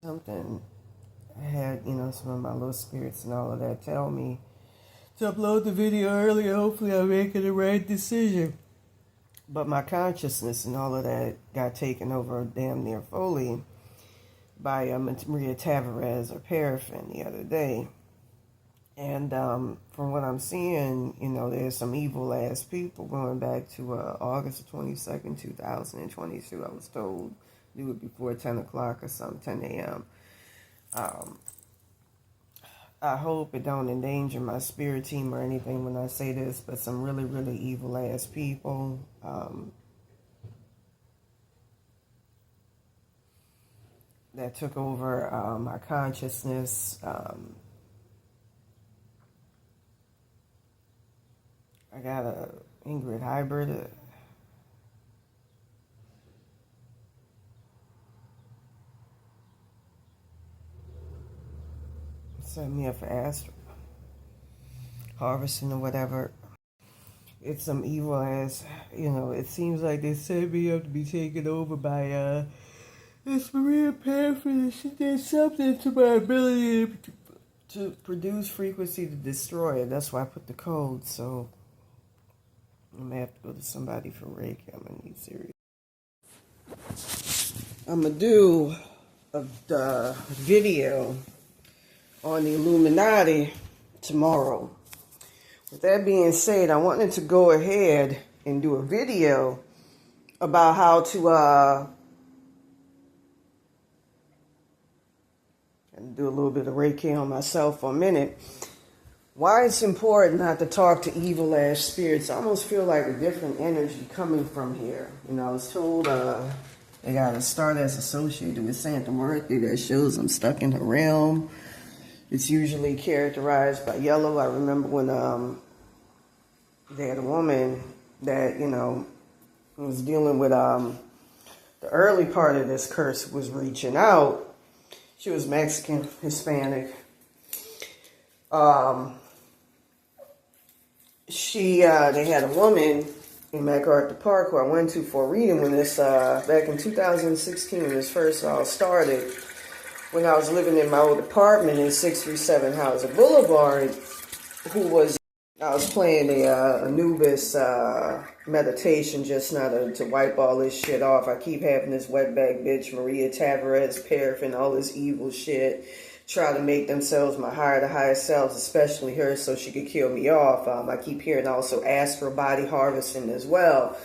Something I had, some of my little spirits and all of that tell me to upload the video earlier. Hopefully I'm making the right decision. But my consciousness and all of that got taken over damn near fully by Maria Tavarez or Paraffin the other day. And from what I'm seeing, there's some evil ass people going back to August 22nd, 2022. I was told do it before 10 o'clock or something, 10 a.m. I hope it don't endanger my spirit team or anything when I say this, but some really, really evil ass people. That took over my consciousness. I got a Ingrid hybrid. Set me up for astral harvesting or whatever. It's some evil ass, it seems like they set me up to be taken over by this Maria Paraffin, and she did something to my ability to produce frequency to destroy it. That's why I put the code, so I'm gonna have to go to somebody for reiki. I'm gonna need serious. I'm gonna do a video on the Illuminati tomorrow. With that being said, I wanted to go ahead and do a video about how to do a little bit of Reiki on myself for a minute. Why it's important not to talk to evil ass spirits. I almost feel like a different energy coming from here. I was told they got a star that's associated with Santa Muerte that shows I'm stuck in the realm. It's usually characterized by yellow. I remember when they had a woman that, was dealing with the early part of this curse was reaching out. She was Mexican, Hispanic. They had a woman in MacArthur Park who I went to for a reading when this, back in 2016 when this first all started. When I was living in my old apartment in 637 Hauser Boulevard, I was playing a Anubis meditation just now to wipe all this shit off. I keep having this wetback bitch, Maria Tavarez, Paraffin, all this evil shit, try to make themselves my higher to higher selves, especially her, so she could kill me off. I keep hearing also astral body harvesting as well.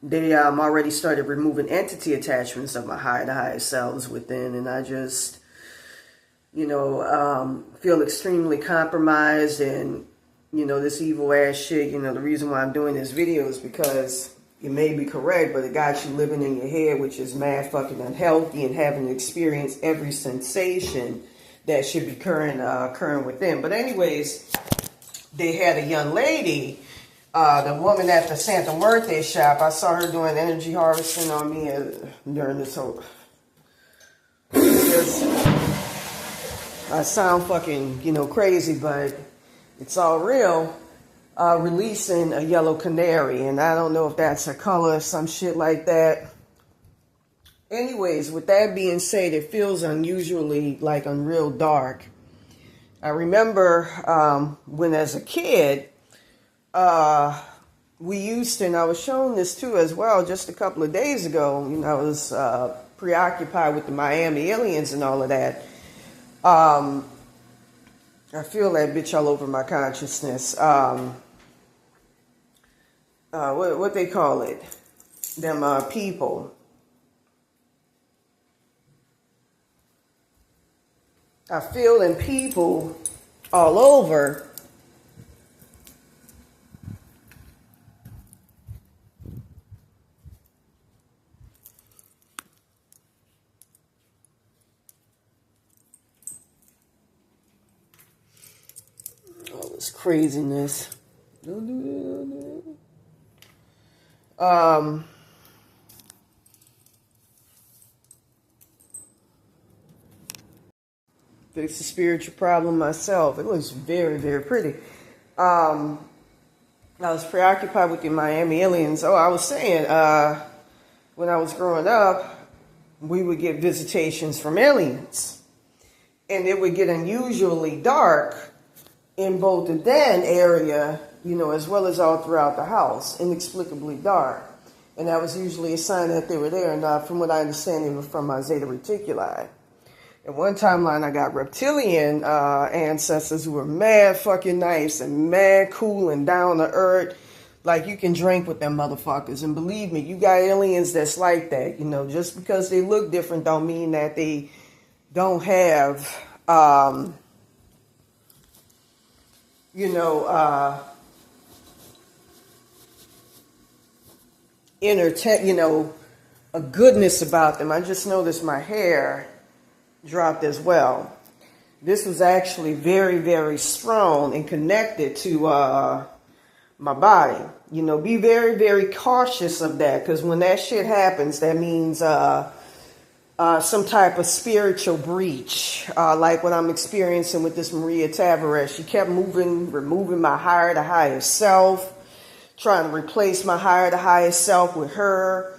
They already started removing entity attachments of my higher to higher selves within, and I just, feel extremely compromised. And, this evil ass shit, the reason why I'm doing this video is because you may be correct, but it got you living in your head, which is mad fucking unhealthy, and having to experience every sensation that should be current within. But anyways, they had a young lady. The woman at the Santa Muerte shop, I saw her doing energy harvesting on me during this whole... I sound fucking, crazy, but it's all real. Releasing a yellow canary, and I don't know if that's her color or some shit like that. Anyways, with that being said, it feels unusually unreal dark. I remember when as a kid... we used to, and I was shown this too as well just a couple of days ago. I was preoccupied with the Miami aliens and all of that. I feel that bitch all over my consciousness. What they call it? Them people. I feel them people all over. All this craziness. Don't do that. Fix a spiritual problem myself. It looks very, very pretty. I was preoccupied with the Miami aliens. Oh, I was saying, when I was growing up, we would get visitations from aliens. And it would get unusually dark in both the den area, as well as all throughout the house, inexplicably dark. And that was usually a sign that they were there. And from what I understand, they were from Zeta Reticuli. At one timeline, I got reptilian ancestors who were mad fucking nice and mad cool and down to earth. Like, you can drink with them motherfuckers. And believe me, you got aliens that's like that. Just because they look different don't mean that they don't have, a goodness about them. I just noticed my hair dropped as well. This was actually very, very strong and connected to my body. Be very, very cautious of that, because when that shit happens, that means some type of spiritual breach, like what I'm experiencing with this Maria Tavarez. She kept removing my higher to highest self, trying to replace my higher to highest self with her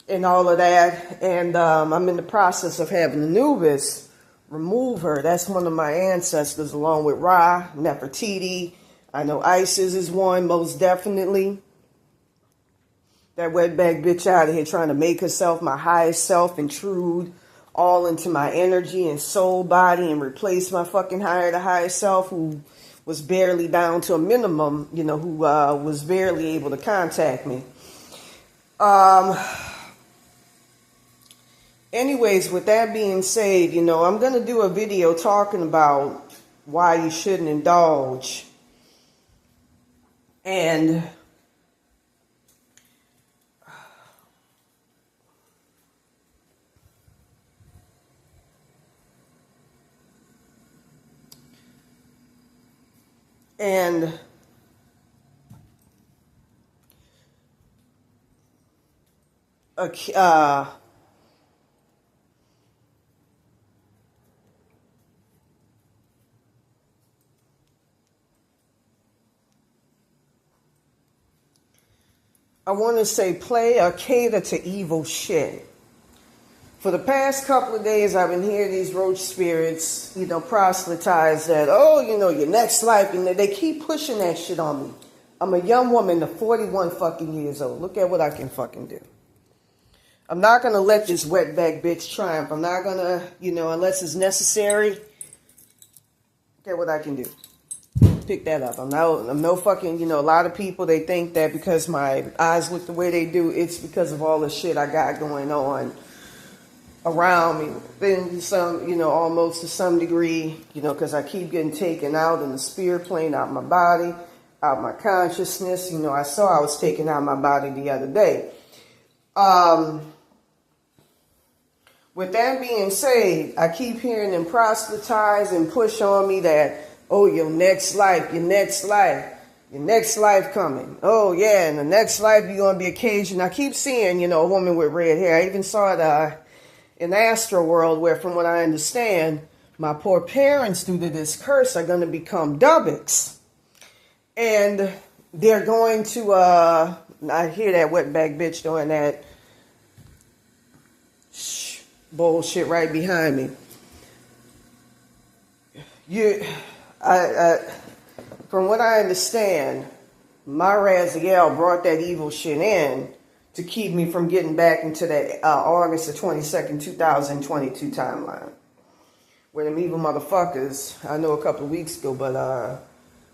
and all of that. And I'm in the process of having Anubis remove her. That's one of my ancestors, along with Ra, Nefertiti. I know Isis is one, most definitely. That wetback bitch out of here trying to make herself my highest self, intrude all into my energy and soul body and replace my fucking higher to highest self, who was barely down to a minimum, who was barely able to contact me. Anyways, with that being said, I'm going to do a video talking about why you shouldn't indulge. And I want to say play or cater to evil shit. For the past couple of days, I've been hearing these roach spirits, proselytize that, your next life, and they keep pushing that shit on me. I'm a young woman of 41 fucking years old. Look at what I can fucking do. I'm not going to let this wetback bitch triumph. I'm not going to, unless it's necessary. Look at what I can do. Pick that up. I'm no fucking, a lot of people, they think that because my eyes look the way they do, it's because of all the shit I got going on around me. Then some, almost to some degree, because I keep getting taken out in the spirit plane, out my body, out my consciousness. I saw I was taken out my body the other day. With that being said, I keep hearing them proselytize and push on me that, oh, your next life coming. Oh, yeah, in the next life you're going to be occasioned. I keep seeing, a woman with red hair. I even saw it in the astral world where, from what I understand, my poor parents, due to this curse, are going to become Dubboks. And they're going to, I hear that wetback bitch doing that bullshit right behind me. From what I understand, my Raziel brought that evil shit in to keep me from getting back into that August the 22nd, 2022 timeline. Where them evil motherfuckers, I know a couple of weeks ago, but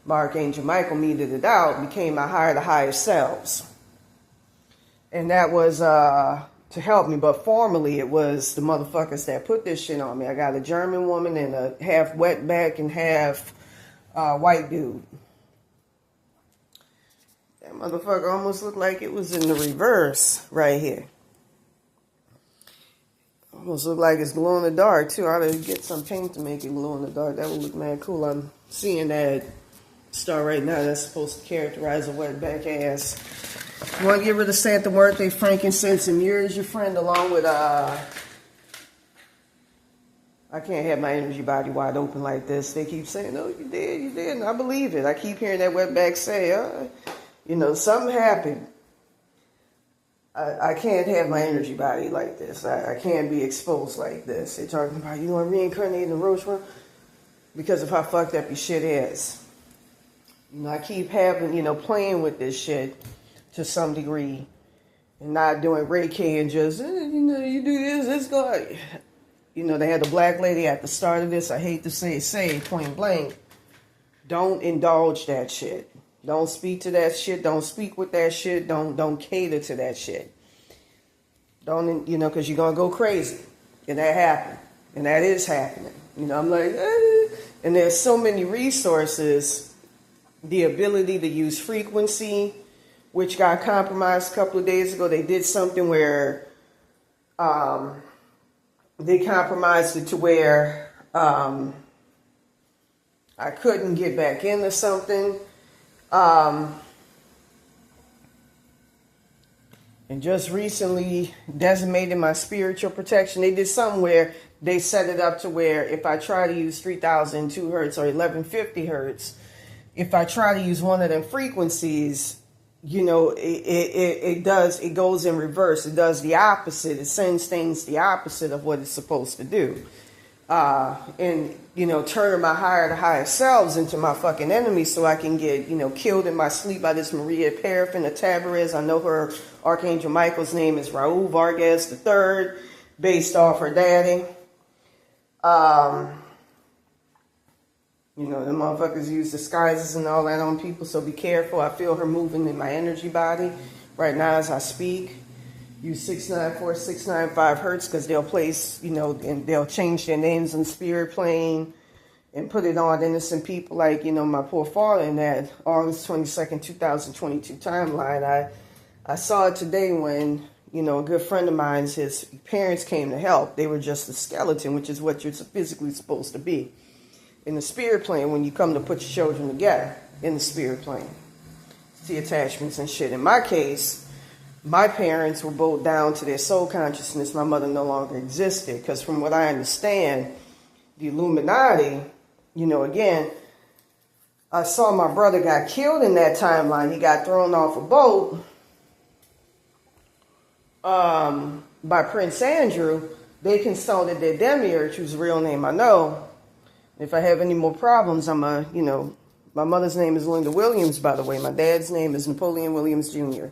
my Archangel Michael meted it out, became my higher to higher selves. And that was to help me, but formally it was the motherfuckers that put this shit on me. I got a German woman and a half wetback and half white dude. That motherfucker almost looked like it was in the reverse right here. Almost looked like it's glow in the dark too. I ought to get some paint to make it glow in the dark. That would look mad cool. I'm seeing that star right now. That's supposed to characterize a wetback ass. You want to get rid of Santa Muerte, frankincense, and myrrh as your friend, along with, I can't have my energy body wide open like this. They keep saying, oh, you did, and I believe it. I keep hearing that wetback say, something happened. I can't have my energy body like this. I can't be exposed like this. They're talking about, you want to reincarnate in the roach world? Because of how fucked up your shit is. You know, I keep having, playing with this shit to some degree. And not doing reiki and just, you do this, it's going. They had the black lady at the start of this. I hate to say point blank. Don't indulge that shit. Don't speak to that shit. Don't speak with that shit. Don't cater to that shit. Don't, because you're going to go crazy. And that happened. And that is happening. I'm like, And there's so many resources. The ability to use frequency, which got compromised a couple of days ago. They did something where they compromised it to where I couldn't get back into something. And just recently decimated my spiritual protection. They did something where they set it up to where if I try to use 3002 hertz or 1150 hertz, if I try to use one of them frequencies, it goes in reverse. It does the opposite. It sends things the opposite of what it's supposed to do. And turning my higher to higher selves into my fucking enemies so I can get, killed in my sleep by this Maria Paraffin of Tavarez. I know her Archangel Michael's name is Raul Vargas III, based off her daddy. The motherfuckers use disguises and all that on people, so be careful. I feel her moving in my energy body right now as I speak. Use 694, 695 hertz because they'll place, and they'll change their names in spirit plane and put it on innocent people like, my poor father in that August 22nd, 2022 timeline. I saw it today when, a good friend of mine's, his parents came to help. They were just a skeleton, which is what you're physically supposed to be. In the spirit plane, when you come to put your children together in the spirit plane. See attachments and shit. In my case, my parents were both down to their soul consciousness. My mother no longer existed. Because from what I understand, the Illuminati, again, I saw my brother got killed in that timeline. He got thrown off a boat by Prince Andrew. They consulted their demiurge, whose real name I know. If I have any more problems, my mother's name is Linda Williams, by the way. My dad's name is Napoleon Williams, Jr.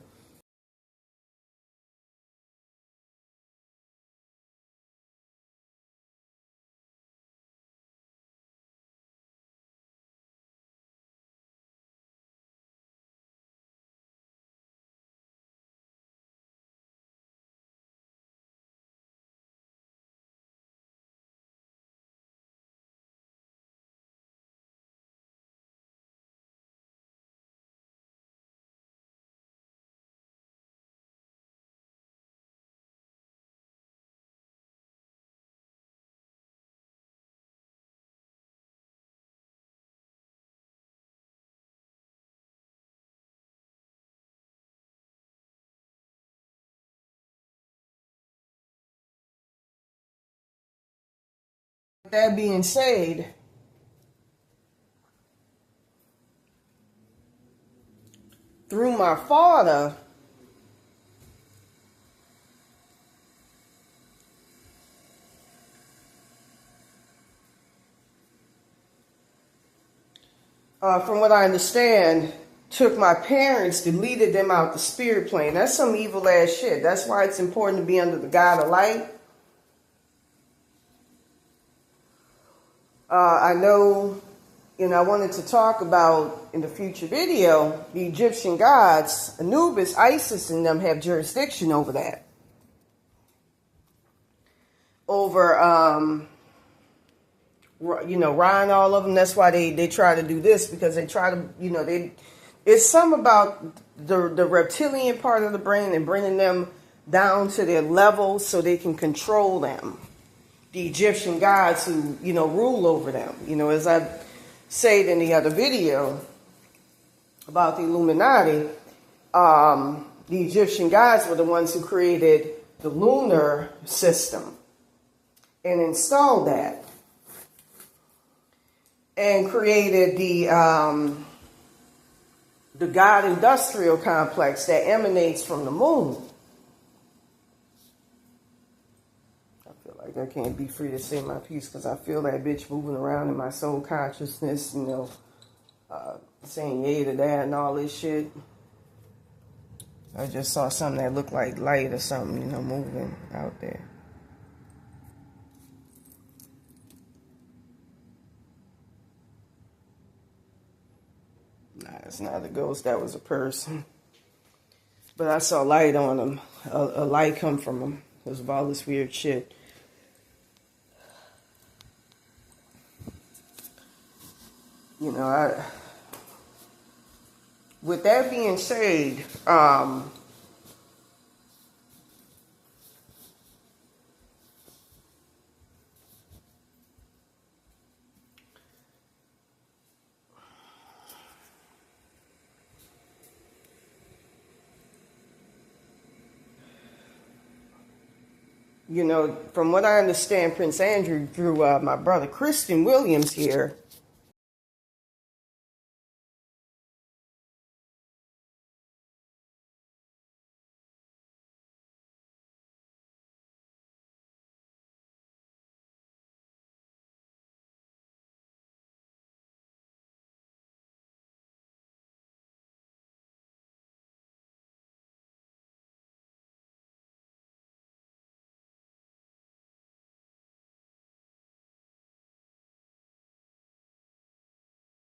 That being said, through my father, from what I understand, took my parents, deleted them out the spirit plane. That's some evil ass shit. That's why it's important to be under the God of light. I know, I wanted to talk about in the future video, the Egyptian gods, Anubis, Isis, and them have jurisdiction over that. Over, Ryan, all of them. That's why they try to do this, because they try to, it's some about the reptilian part of the brain and bringing them down to their level so they can control them. The Egyptian gods who, rule over them. As I said in the other video about the Illuminati, the Egyptian gods were the ones who created the lunar system and installed that. And created the God industrial complex that emanates from the moon. Like, I can't be free to say my piece because I feel that bitch moving around in my soul consciousness, you know, saying yay to that and all this shit. I just saw something that looked like light or something, you know, moving out there. Nah, it's not a ghost. That was a person. But I saw light on him. A light come from him. It was all this weird shit. You know, with that being said, you know, from what I understand, Prince Andrew, through my brother Christian Williams here,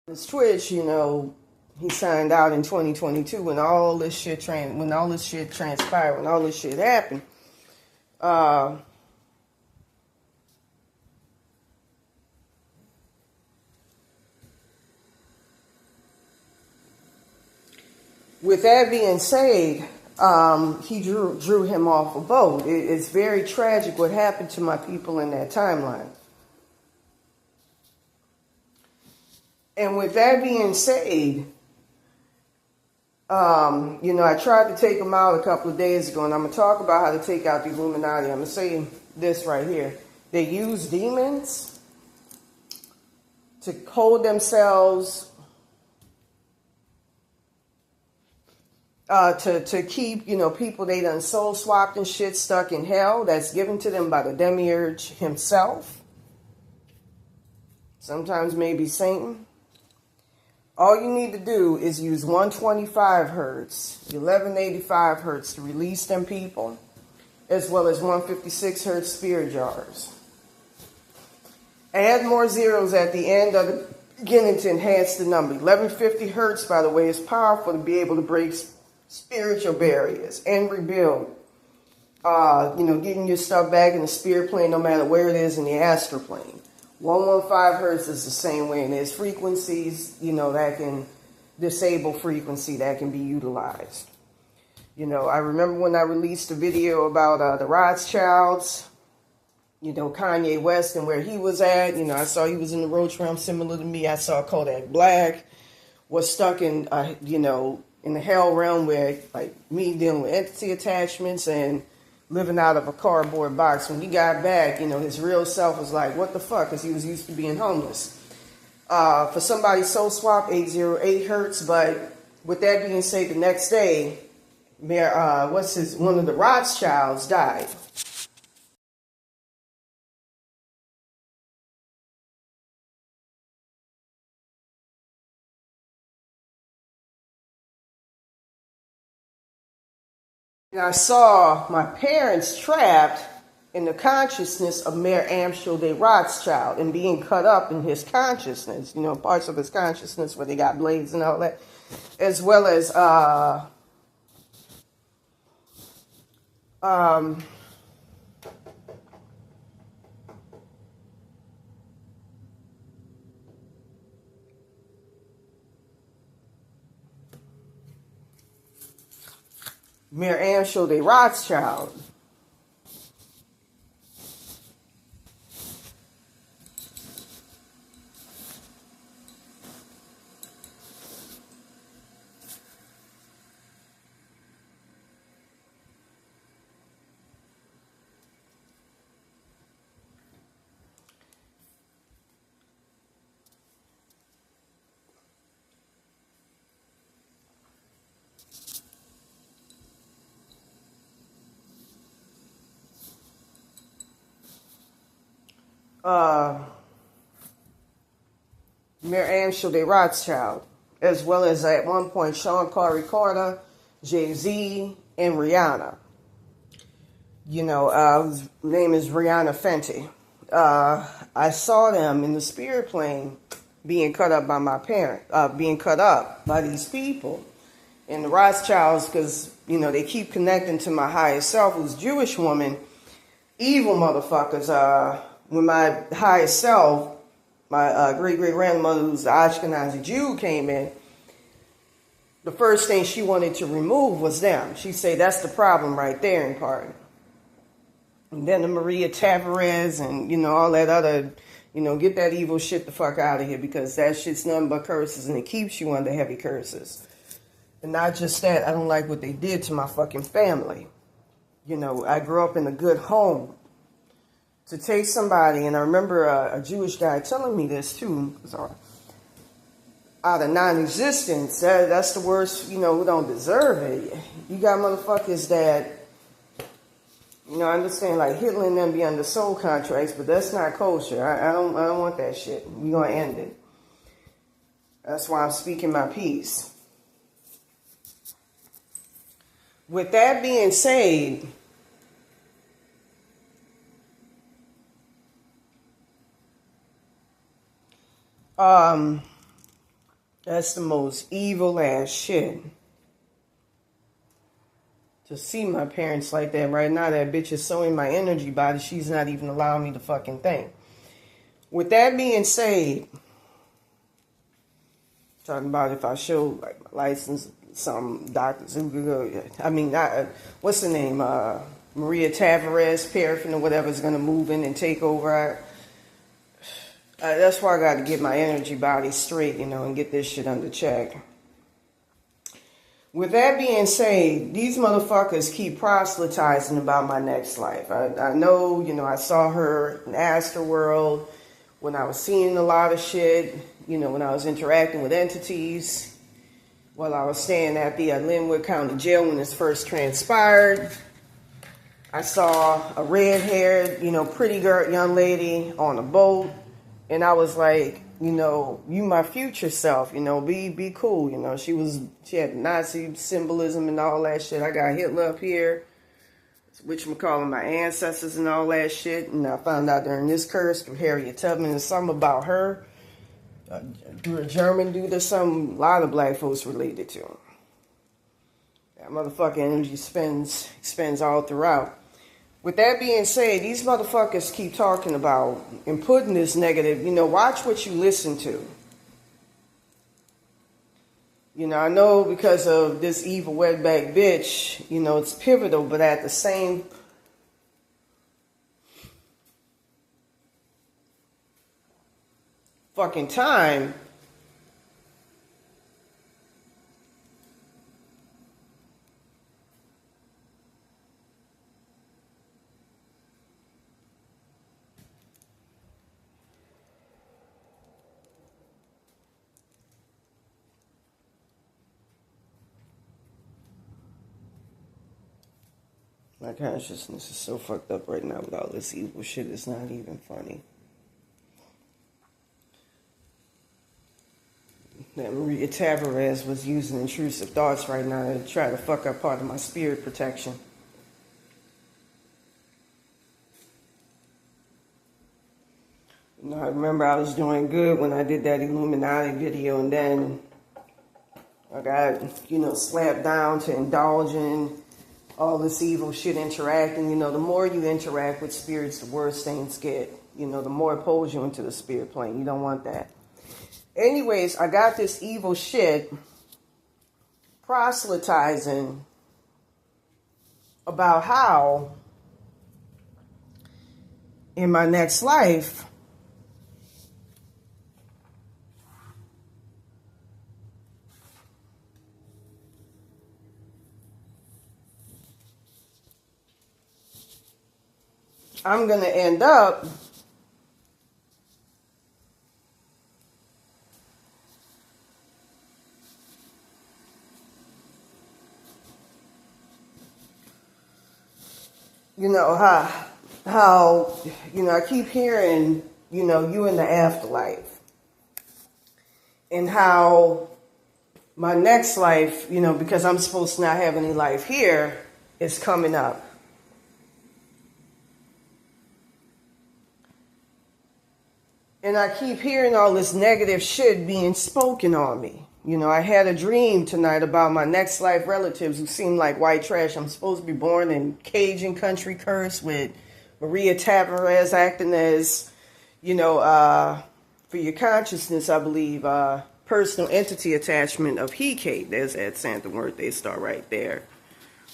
his Twitch, you know, he signed out in 2022 when all this shit transpired, when all this shit happened. With that being said, he drew him off a boat. It's very tragic what happened to my people in that timeline. And with that being said, you know, I tried to take him out a couple of days ago, and I'm going to talk about how to take out the Illuminati. I'm going to say this right here. They use demons to hold themselves, to keep, you know, people they done soul swapped and shit stuck in hell that's given to them by the demiurge himself. Sometimes maybe Satan. All you need to do is use 125 hertz, 1185 hertz to release them people, as well as 156 hertz spirit jars. Add more zeros at the end of the beginning to enhance the number. 1150 hertz, by the way, is powerful to be able to break spiritual barriers and rebuild. You know, getting your stuff back in the spirit plane, no matter where it is in the astral plane. 115 hertz is the same way, and there's frequencies, you know, that can disable frequency that can be utilized. You know, I remember when I released a video about the Rothschilds, you know, Kanye West and where he was at. You know, I saw he was in the roach realm similar to me. I saw Kodak Black was stuck in, you know, in the hell realm where, like, me dealing with entity attachments and living out of a cardboard box. When he got back, you know, his real self was like, what the fuck? Because he was used to being homeless. For somebody soul swap, 808 hertz. But with that being said, the next day, one of the Rothschilds died. And I saw my parents trapped in the consciousness of Mayor Amschel de Rothschild and being cut up in his consciousness, you know, parts of his consciousness where they got blades and all that, as well as Mayor Amschel de Rothschild. Archangel de Rothschild, as well as at one point Sean Corey Carter, Jay-Z, and Rihanna. His name is Rihanna Fenty. I saw them in the spirit plane being cut up by my parents, being cut up by these people. And the Rothschilds, because, they keep connecting to my higher self, who's a Jewish woman, evil motherfuckers. When my higher self, my great-great-grandmother, who's the Ashkenazi Jew, came in, the first thing she wanted to remove was them. She said, that's the problem right there in part. And then the Maria Tavarez and, all that other, get that evil shit the fuck out of here, because that shit's nothing but curses, and it keeps you under heavy curses. And not just that, I don't like what they did to my fucking family. I grew up in a good home. To take somebody, and I remember a Jewish guy telling me this too, out of non-existence, that's the worst, who don't deserve it. You got motherfuckers that, I understand like Hitler and them be under soul contracts, but that's not kosher. I don't want that shit. We're going to end it. That's why I'm speaking my piece. With that being said, that's the most evil ass shit. To see my parents like that right now, that bitch is so in my energy body, she's not even allowing me to fucking think. With that being said, talking about if I show like my license, some doctors who could go, what's the name? Maria Tavarez, paraffin or whatever is going to move in and take over. That's why I got to get my energy body straight, and get this shit under check. With that being said, these motherfuckers keep proselytizing about my next life. I know, I saw her in Astroworld when I was seeing a lot of shit, when I was interacting with entities, while I was staying at the Linwood County Jail when this first transpired. I saw a red-haired, pretty girl, young lady on a boat. And I was like, you my future self, be cool. She had Nazi symbolism and all that shit. I got Hitler up here, whatchamacallit, my ancestors and all that shit. And I found out during this curse through Harriet Tubman and something about her. Through a German dude, there's a lot of black folks related to him. That motherfucking energy spends all throughout. With that being said, these motherfuckers keep talking about and putting this negative, watch what you listen to. I know because of this evil wetback bitch, it's pivotal, but at the same fucking time, my consciousness is so fucked up right now with all this evil shit, it's not even funny. That Maria Tavarez was using intrusive thoughts right now to try to fuck up part of my spirit protection. I remember I was doing good when I did that Illuminati video, and then I got, slapped down to indulging all this evil shit interacting. The more you interact with spirits, the worse things get. The more it pulls you into the spirit plane. You don't want that. Anyways, I got this evil shit proselytizing about how in my next life I'm going to end up how I keep hearing you know, you in the afterlife. And how my next life, you know, because I'm supposed to not have any life here, is coming up. And I keep hearing all this negative shit being spoken on me. You know, I had a dream tonight about my next life relatives who seem like white trash. I'm supposed to be born in Cajun country curse with Maria Tavarez acting as, you know, for your consciousness, I believe, personal entity attachment of He-Kate. There's that Santa Muerte star right there.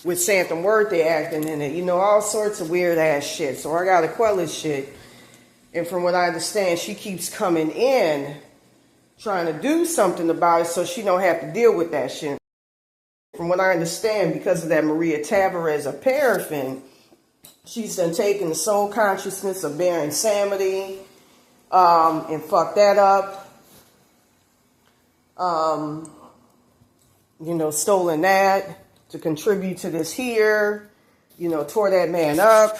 With Santa Muerte acting in it. You know, all sorts of weird ass shit. So I gotta quell this shit. And from what I understand, she keeps coming in trying to do something about it so she don't have to deal with that shit. From what I understand, because of that Maria Tavarez of paraffin, she's done taken the soul consciousness of Baron Samedi and fucked that up. You know, stolen that to contribute to this here. You know, tore that man up.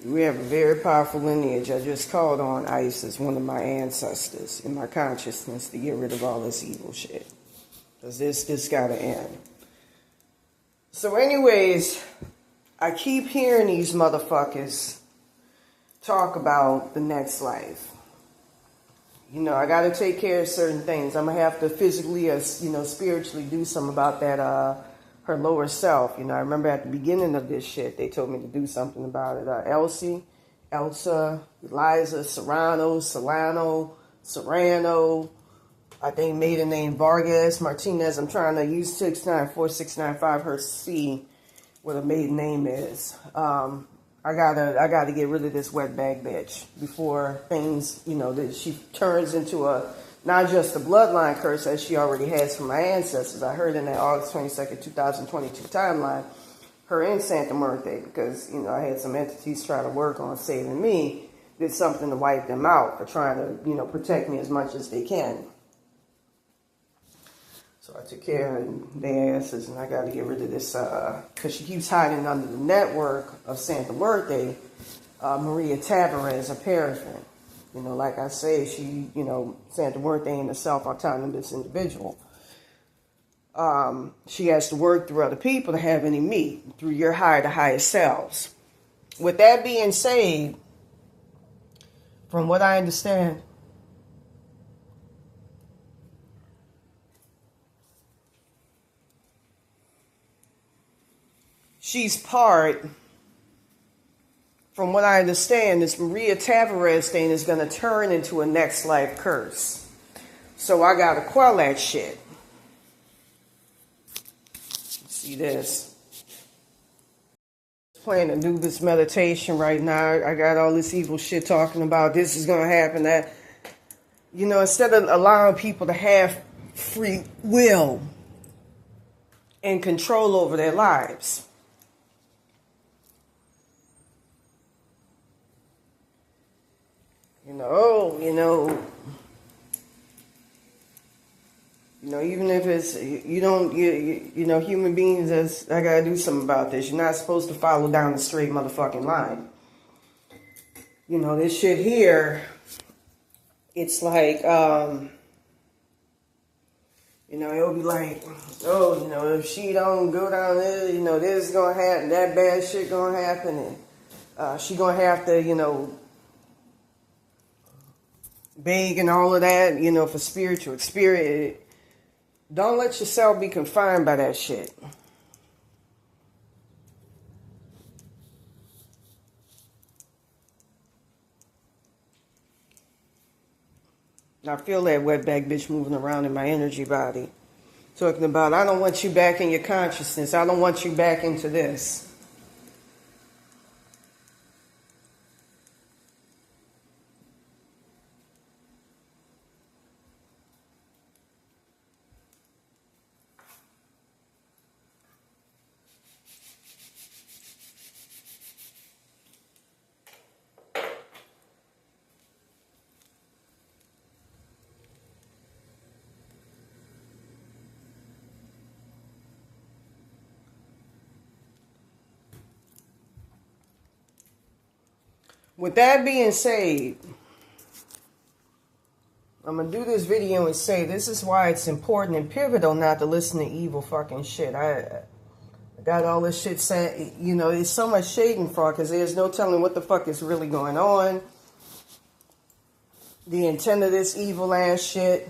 We have a very powerful lineage. I just called on Isis, one of my ancestors, in my consciousness to get rid of all this evil shit. Because this gotta end. So anyways, I keep hearing these motherfuckers talk about the next life. You know, I gotta take care of certain things. I'm gonna have to physically or, you know, spiritually do something about that, her lower self. You know, I remember at the beginning of this shit, they told me to do something about it. Elsa, Eliza, Serrano, I think maiden name Vargas, Martinez. I'm trying to use 694695 her C, what a maiden name is. I gotta get rid of this wetbag bitch before things, you know, that she turns into a, not just a bloodline curse as she already has from my ancestors. I heard in that August 22nd, 2022 timeline, her in Santa Muerte, because, you know, I had some entities try to work on saving me, did something to wipe them out for trying to, you know, protect me as much as they can. So I took care of their asses, and I got to get rid of this, because she keeps hiding under the network of Santa Muerte, Maria Tavarez, a paraffin. You know, like I say, she, you know, Santa Muerte ain't a self-autonomous individual. She has to work through other people to have any meat, through your higher to higher selves. With that being said, from what I understand, she's part, from what I understand, this Maria Tavarez thing is going to turn into a next life curse. So I got to quell that shit. See this. Playing Anubis meditation right now. I got all this evil shit talking about this is going to happen, that. You know, instead of allowing people to have free will and control over their lives. Even if it's, human beings, I gotta do something about this. You're not supposed to follow down the straight motherfucking line. You know, this shit here, it's like, it'll be like, if she don't go down there, this is gonna happen, that bad shit gonna happen, and she gonna have to, beg and all of that, for spiritual experience. Don't let yourself be confined by that shit. I feel that wetback bitch moving around in my energy body. Talking about, I don't want you back in your consciousness. I don't want you back into this. With that being said, I'm going to do this video and say this is why it's important and pivotal not to listen to evil fucking shit. I got all this shit saying, you know, there's so much shade and fraud because there's no telling what the fuck is really going on. The intent of this evil ass shit.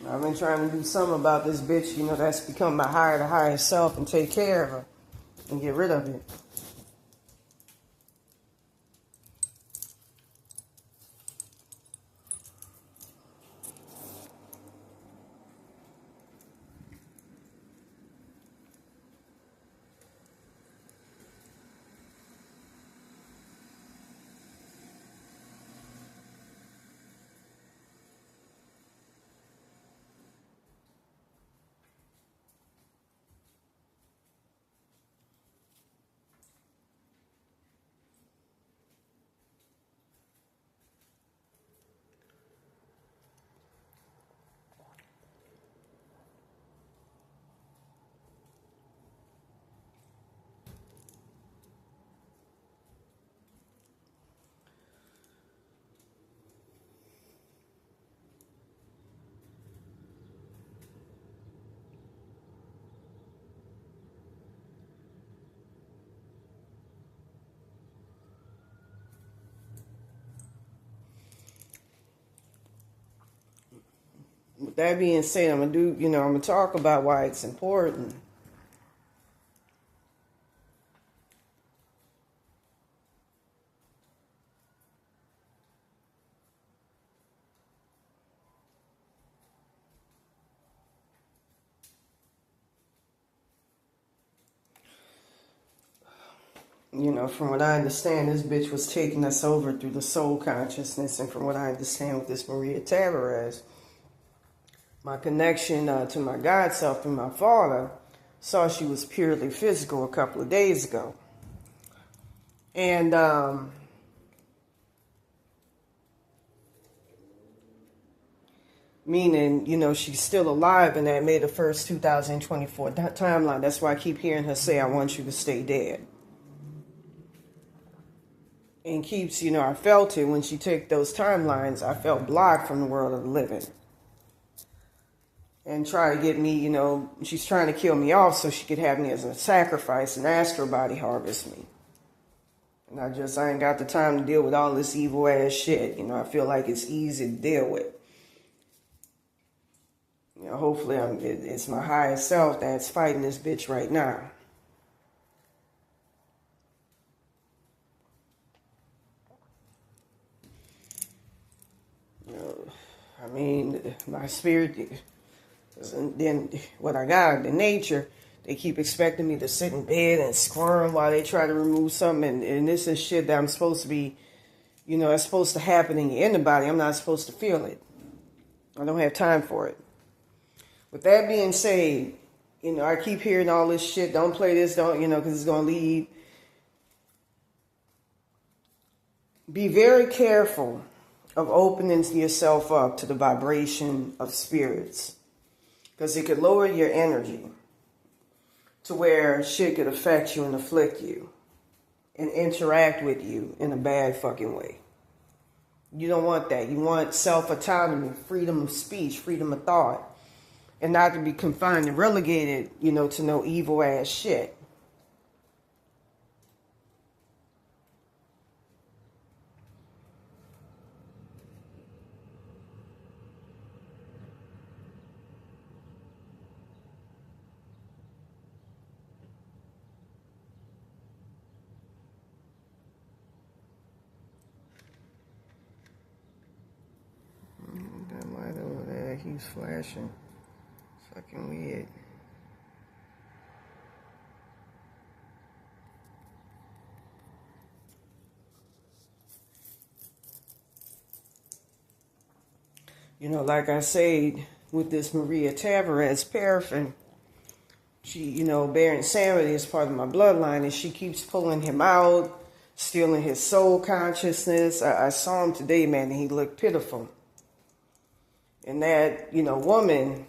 I've been trying to do something about this bitch, you know, that's become my higher self and take care of her and get rid of it. With that being said, I'm gonna talk about why it's important. You know, from what I understand, this bitch was taking us over through the soul consciousness, and from what I understand with this Maria Tavarez, my connection to my God self through my father saw she was purely physical a couple of days ago. And meaning, you know, she's still alive in that May the 1st, 2024 timeline. That's why I keep hearing her say, I want you to stay dead. And keeps, you know, I felt it when she took those timelines. I felt blocked from the world of the living. And try to get me, you know, she's trying to kill me off so she could have me as a sacrifice and astral body harvest me. And I ain't got the time to deal with all this evil ass shit. You know, I feel like it's easy to deal with. You know, hopefully it's my higher self that's fighting this bitch right now. You know, I mean, my spirit. And then what I got in nature, they keep expecting me to sit in bed and squirm while they try to remove something. And this is shit that I'm supposed to be, you know, it's supposed to happen in your inner body. I'm not supposed to feel it. I don't have time for it. With that being said, you know, I keep hearing all this shit. Don't play this, don't, you know, because it's going to lead. Be very careful of opening yourself up to the vibration of spirits. Because it could lower your energy to where shit could affect you and afflict you and interact with you in a bad fucking way. You don't want that. You want self-autonomy, freedom of speech, freedom of thought, and not to be confined and relegated, you know, to no evil ass shit. That light over there keeps flashing. Fucking weird. You know, like I said, with this Maria Tavarez paraffin, she, you know, bearing Samity is part of my bloodline, and she keeps pulling him out, stealing his soul consciousness. I saw him today, man, and he looked pitiful. And that, you know, woman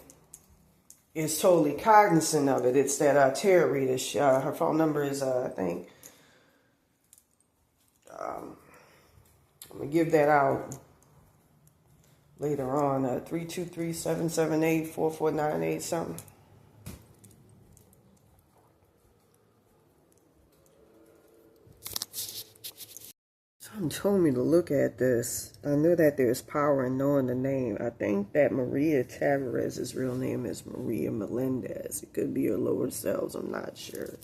is totally cognizant of it. It's that tarot reader. Her phone number is, I think, I'm going to give that out later on, 323-778-4498 something. Someone told me to look at this. I know that there's power in knowing the name. I think that Maria Tavarez's real name is Maria Melendez. It could be her lower cells, I'm not sure.